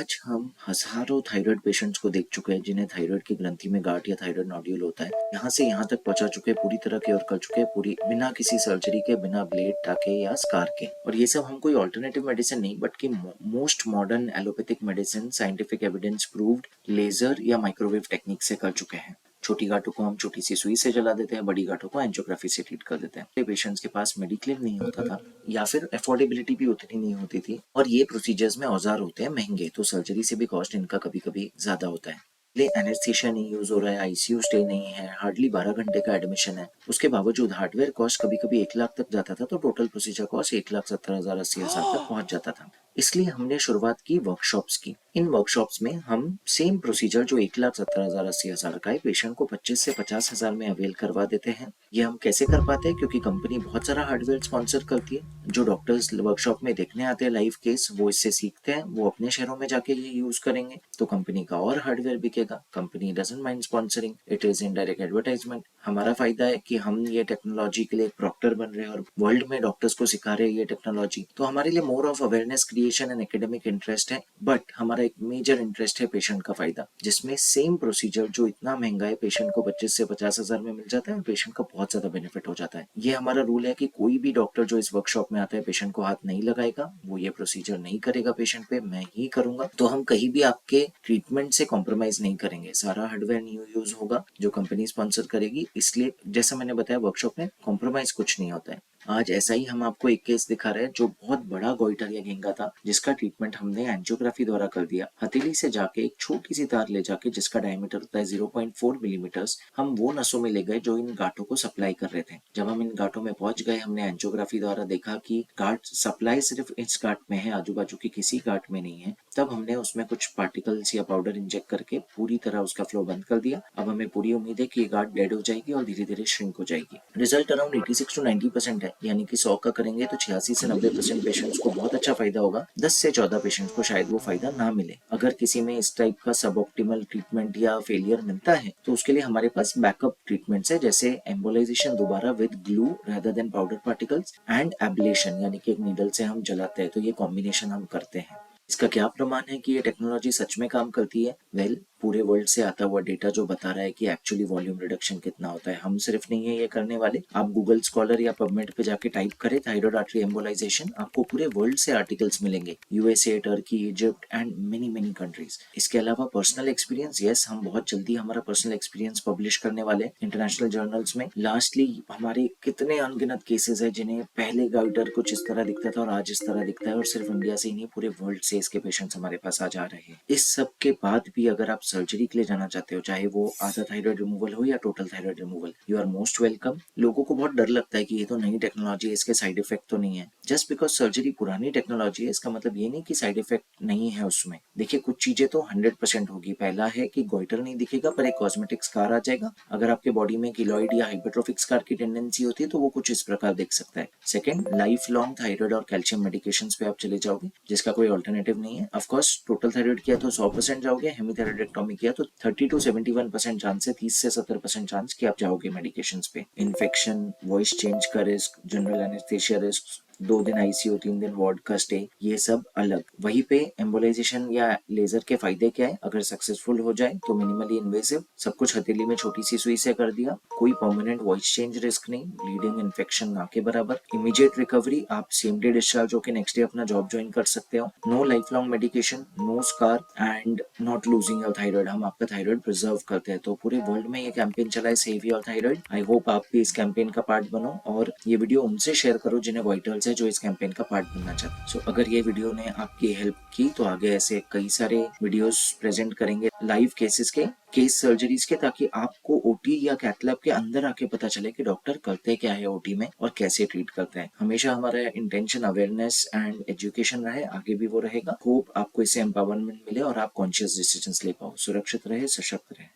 आज हम हजारों थायराइड पेशेंट्स को देख चुके हैं जिन्हें थायराइड की ग्रंथि में गांठ या थायराइड नोड्यूल होता है। यहाँ से यहाँ तक पहुंचा चुके हैं, पूरी तरह केयर कर चुके हैं, पूरी बिना किसी सर्जरी के, बिना ब्लेड टाके या स्कार के। और ये सब हम कोई ऑल्टरनेटिव मेडिसिन नहीं, बट कि most modern allopathic medicine scientific evidence proved laser या माइक्रोवेव टेक्निक से कर चुके हैं। छोटी गांठों को हम छोटी सी सुई से जला देते हैं, बड़ी गांठों को एंजियोग्राफी से ट्रीट कर देते हैं। पेशेंट्स के पास मेडिक्लेम नहीं होता था या फिर अफोर्डेबिलिटी भी उतनी नहीं होती थी, और ये प्रोसीजर्स में औजार होते हैं महंगे, तो सर्जरी से भी कॉस्ट इनका कभी कभी ज्यादा होता है। एनेस्थीसिया नहीं यूज हो रहा है, आईसीयू स्टे नहीं है, हार्डली 12 घंटे का एडमिशन है, उसके बावजूद हार्डवेयर कॉस्ट कभी कभी 1 लाख तक जाता था, तो टोटल प्रोसीजर कॉस्ट 1,70,000 80,000 तक पहुंच जाता था। इसलिए हमने शुरुआत की वर्कशॉप्स की। इन वर्कशॉप्स में हम सेम प्रोसीजर जो 1,70,000 80,000 का है, पेशेंट को 25 से 50,000 में अवेल करवा देते हैं। ये हम कैसे कर पाते हैं? क्योंकि कंपनी बहुत सारा हार्डवेयर स्पॉन्सर करती है। जो डॉक्टर्स वर्कशॉप में देखने आते हैं लाइव केस, वो इससे सीखते हैं, वो अपने शहरों में जाके ये यूज करेंगे, तो कंपनी का और हार्डवेयर बिकेगा। Company doesn't mind sponsoring, it is indirect advertisement. हमारा फायदा है कि हम ये टेक्नोलॉजी के लिए एक प्रॉक्टर बन रहे हैं और वर्ल्ड में डॉक्टर्स को सिखा रहे हैं ये टेक्नोलॉजी, तो हमारे लिए more of awareness creation and academic interest है। बट हमारा एक मेजर इंटरेस्ट है पेशेंट का फायदा, जिसमें सेम प्रोसीजर जो इतना महंगा है, पेशेंट को 25 से 50,000 में मिल जाता है और पेशेंट का बहुत ज्यादा बेनिफिट हो जाता है। ये हमारा रूल है कि कोई भी डॉक्टर जो इस वर्कशॉप में आता है पेशेंट को हाथ नहीं लगाएगा, वो ये प्रोसीजर नहीं करेगा पेशेंट पे, मैं ही करूंगा। तो हम कहीं भी आपके ट्रीटमेंट से कॉम्प्रोमाइज नहीं करेंगे, सारा हार्डवेयर न्यू यूज होगा जो कंपनी स्पॉन्सर करेगी। इसलिए जैसा मैंने बताया, वर्कशॉप में कॉम्प्रोमाइज कुछ नहीं होता है। आज ऐसा ही हम आपको एक केस दिखा रहे हैं जो बहुत बड़ा गोइटर या घेंगा था, जिसका ट्रीटमेंट हमने एंजियोग्राफी द्वारा कर दिया। हथेली से जाके एक छोटी सी तार ले जाके, जिसका डायमीटर होता है 0.4 मिलीमीटर्स, हम वो नसों में ले गए जो इन गांठों को सप्लाई कर रहे थे। जब हम इन गांठों में पहुंच गए, हमने एंजियोग्राफी द्वारा देखा कि गांठ सप्लाई सिर्फ इस गांठ में है, आजू बाजू की किसी गांठ में नहीं है। तब हमने उसमें कुछ पार्टिकल्स या पाउडर इंजेक्ट करके पूरी तरह उसका फ्लो बंद कर दिया। अब हमें पूरी उम्मीद है कि ये गांठ डेड हो जाएगी और धीरे धीरे श्रिंक हो जाएगी। रिजल्ट अराउंड 86 to 90% है, यानी कि 100 का करेंगे तो 86 से 90% पेशेंट्स को बहुत अच्छा फायदा होगा। 10 से 14 पेशेंट्स को शायद वो फायदा ना मिले। अगर किसी में इस टाइप का सब ऑप्टिमल ट्रीटमेंट या फेलियर मिलता है, तो उसके लिए हमारे पास बैकअप ट्रीटमेंट्स है, जैसे एम्बोलाइजेशन दोबारा with glue rather than powder particles, and ablation, यानी कि एक नीडल से हम जलाते हैं, तो ये कॉम्बिनेशन हम करते हैं। इसका क्या प्रमाण है कि ये टेक्नोलॉजी सच में काम करती है? पूरे वर्ल्ड से आता हुआ डेटा जो बता रहा है कि एक्चुअली वॉल्यूम रिडक्शन कितना होता है। हम सिर्फ नहीं है ये करने वाले, आप गूगल स्कॉलर या पबमेड पे जाके टाइप करें थायराइड आर्टरी एम्बोलाइजेशन, आपको पूरे वर्ल्ड से आर्टिकल्स मिलेंगे, USA, Turkey, Egypt and many many countries. इसके अलावा पर्सनल एक्सपीरियंस, यस, हम बहुत जल्दी हमारा पर्सनल एक्सपीरियंस पब्लिश करने वाले इंटरनेशनल जर्नल्स में। लास्टली, हमारे कितने अनगिनत केसेस है जिन्हें पहले गाइडर कुछ इस तरह दिखता था और आज इस तरह दिखता है, और सिर्फ इंडिया से ही नहीं, पूरे वर्ल्ड से इसके पेशेंट्स हमारे पास आ जा रहे हैं। इस सब के बाद भी अगर आप सर्जरी के लिए जाना चाहते हो, चाहे वो आधा थायराइड रिमूवल हो या total thyroid removal, you are most welcome. लोगों को बहुत डर लगता है कि ये तो नई टेक्नोलॉजी है, इसके साइड इफेक्ट तो नहीं है। जस्ट बिकॉज सर्जरी पुरानी टेक्नोलॉजी है, इसका मतलब ये नहीं कि साइड इफेक्ट नहीं है उसमें। देखिए, कुछ चीजें तो 100% होगी। पहला है कि गोइटर नहीं दिखेगा, पर एक कॉस्मेटिक स्कार आ जाएगा। अगर आपके बॉडी में किलॉइड या हाइपरट्रोफिक स्कार की टेंडेंसी होती है, तो वो कुछ इस प्रकार दिख सकता है। सेकंड, लाइफ लॉन्ग थायराइड और कैल्शियम मेडिकेशंस पे आप चले जाओगे, जिसका कोई ऑल्टरनेटिव नहीं है। ऑफकोर्स टोटल थायराइड किया तो 100% जाओगे, हेमीथायराइडेक्टोमी किया तो 30 to 71% चांस है, 30 से 70% चांस कि आप जाओगे मेडिकेशंस पे। इन्फेक्शन, वॉइस चेंज का रिस्क, जनरल एनेस्थेशिया रिस्क, 2 दिन आईसीयू, 3 दिन वार्ड का स्टे, ये सब अलग। वहीं पे एम्बोलाइजेशन या लेजर के फायदे क्या है? अगर सक्सेसफुल हो जाए तो मिनिमली इन्वेसिव, सब कुछ हथेली में छोटी सी सुई से कर दिया, कोई परमानेंट वॉइस चेंज रिस्क नहीं, ब्लीडिंग इन्फेक्शन ना के बराबर, इमीडिएट रिकवरी, आप सेम डे डिस्चार्ज होकर नेक्स्ट डे अपना जॉब ज्वाइन कर सकते हो, no life long medication, no scar and not losing your thyroid. हम आपका थायराइड प्रिजर्व करते हैं। तो पूरे वर्ल्ड में ये कैंपेन चला है, save your thyroid. I hope आप भी इस कैंपेन का पार्ट बनो, और ये वीडियो उनसे शेयर करो जिन्हें वाइटल्स है, जो इस कैंपेन का पार्ट बनना चाहते हैं। सो अगर ये वीडियो ने आपकी हेल्प की, तो आगे ऐसे कई सारे वीडियोस प्रेजेंट करेंगे लाइव केसेस के, केस सर्जरीज के, ताकि आपको ओटी या कैथ लैब के अंदर आके पता चले कि डॉक्टर करते क्या है ओटी में और कैसे ट्रीट करते हैं। हमेशा हमारा इंटेंशन अवेयरनेस एंड एजुकेशन रहे, आगे भी वो रहेगा। होप आपको इससे एम्पावरमेंट मिले और आप कॉन्शियस डिसीजंस ले पाओ। सुरक्षित रहे, सशक्त रहे।